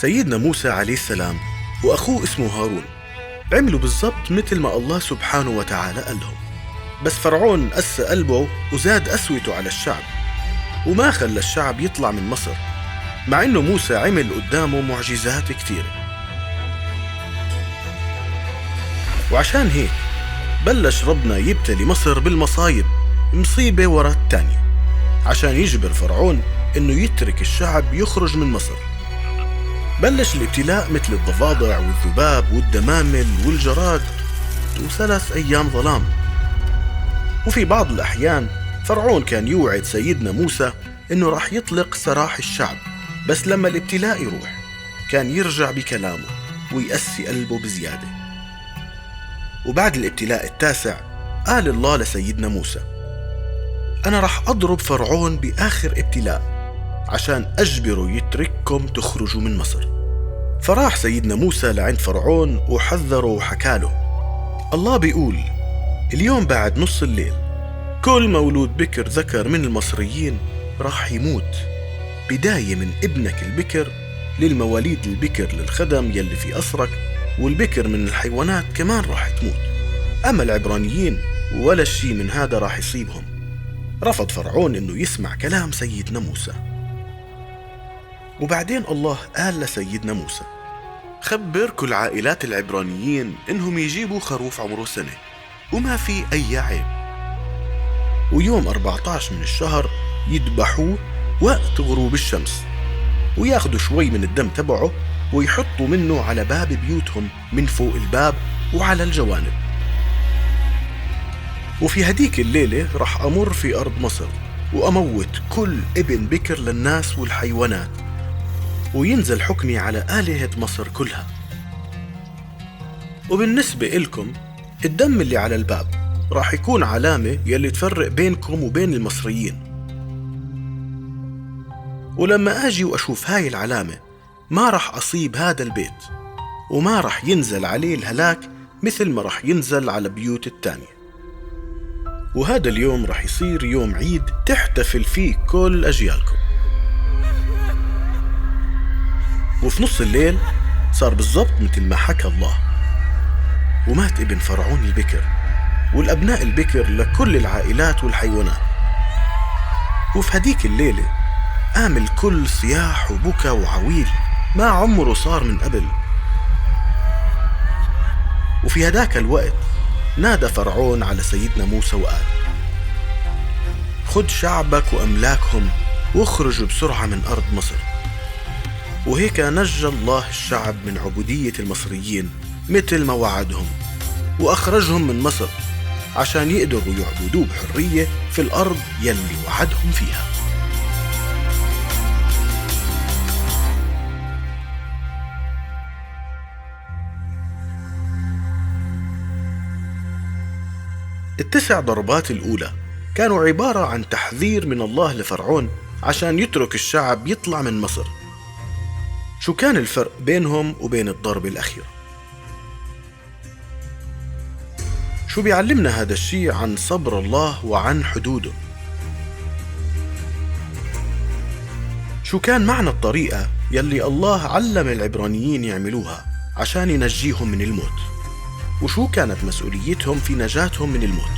سيدنا موسى عليه السلام وأخوه اسمه هارون عملوا بالضبط مثل ما الله سبحانه وتعالى قال لهم، بس فرعون قسى قلبه وزاد قسوته على الشعب وما خلى الشعب يطلع من مصر، مع إنه موسى عمل قدامه معجزات كتيرة. وعشان هيك بلش ربنا يبتلي مصر بالمصايب، مصيبة ورا التانية، عشان يجبر فرعون إنه يترك الشعب يخرج من مصر. بلش الابتلاء مثل الضفادع والذباب والدمامل والجراد و3 أيام ظلام. وفي بعض الأحيان فرعون كان يوعد سيدنا موسى إنه راح يطلق سراح الشعب، بس لما الابتلاء يروح كان يرجع بكلامه ويقسي قلبه بزيادة. وبعد الابتلاء ال9 قال الله لسيدنا موسى: أنا راح أضرب فرعون بآخر ابتلاء عشان أجبره يترككم تخرجوا من مصر. فراح سيدنا موسى لعند فرعون وحذره وحكاله: الله بيقول اليوم بعد نص الليل كل مولود بكر ذكر من المصريين راح يموت، بداية من ابنك البكر للمواليد البكر للخدم يلي في أسرك، والبكر من الحيوانات كمان راح تموت. أما العبرانيين ولا شي من هذا راح يصيبهم. رفض فرعون إنه يسمع كلام سيدنا موسى. وبعدين الله قال لسيدنا موسى: خبر كل عائلات العبرانيين إنهم يجيبوا خروف عمره 1 سنة وما في أي عيب، ويوم 14 من الشهر يذبحوه وقت غروب الشمس، وياخدوا شوي من الدم تبعه ويحطوا منه على باب بيوتهم من فوق الباب وعلى الجوانب. وفي هديك الليلة رح أمر في أرض مصر وأموت كل ابن بكر للناس والحيوانات، وينزل حكمي على آلهة مصر كلها. وبالنسبة إلكم الدم اللي على الباب راح يكون علامة يلي تفرق بينكم وبين المصريين، ولما أجي وأشوف هاي العلامة ما راح أصيب هذا البيت، وما راح ينزل عليه الهلاك مثل ما راح ينزل على بيوت التانية. وهذا اليوم راح يصير يوم عيد تحتفل فيه كل أجيالكم. وفي نص الليل صار بالضبط مثل ما حكى الله، ومات ابن فرعون البكر والأبناء البكر لكل العائلات والحيوانات. وفي هديك الليلة قام الكل صياح وبكى وعويل ما عمره صار من قبل. وفي هداك الوقت نادى فرعون على سيدنا موسى وقال: خد شعبك وأملاكهم واخرجوا بسرعة من أرض مصر. وهيك نجى الله الشعب من عبودية المصريين مثل ما وعدهم، وأخرجهم من مصر عشان يقدروا يعبدوه بحرية في الأرض يلي وعدهم فيها. ال9 ضربات الأولى كانوا عبارة عن تحذير من الله لفرعون عشان يترك الشعب يطلع من مصر. شو كان الفرق بينهم وبين الضربة الأخيرة؟ شو بيعلمنا هذا الشيء عن صبر الله وعن حدوده؟ شو كان معنى الطريقة يلي الله علم العبرانيين يعملوها عشان ينجيهم من الموت؟ وشو كانت مسؤوليتهم في نجاتهم من الموت؟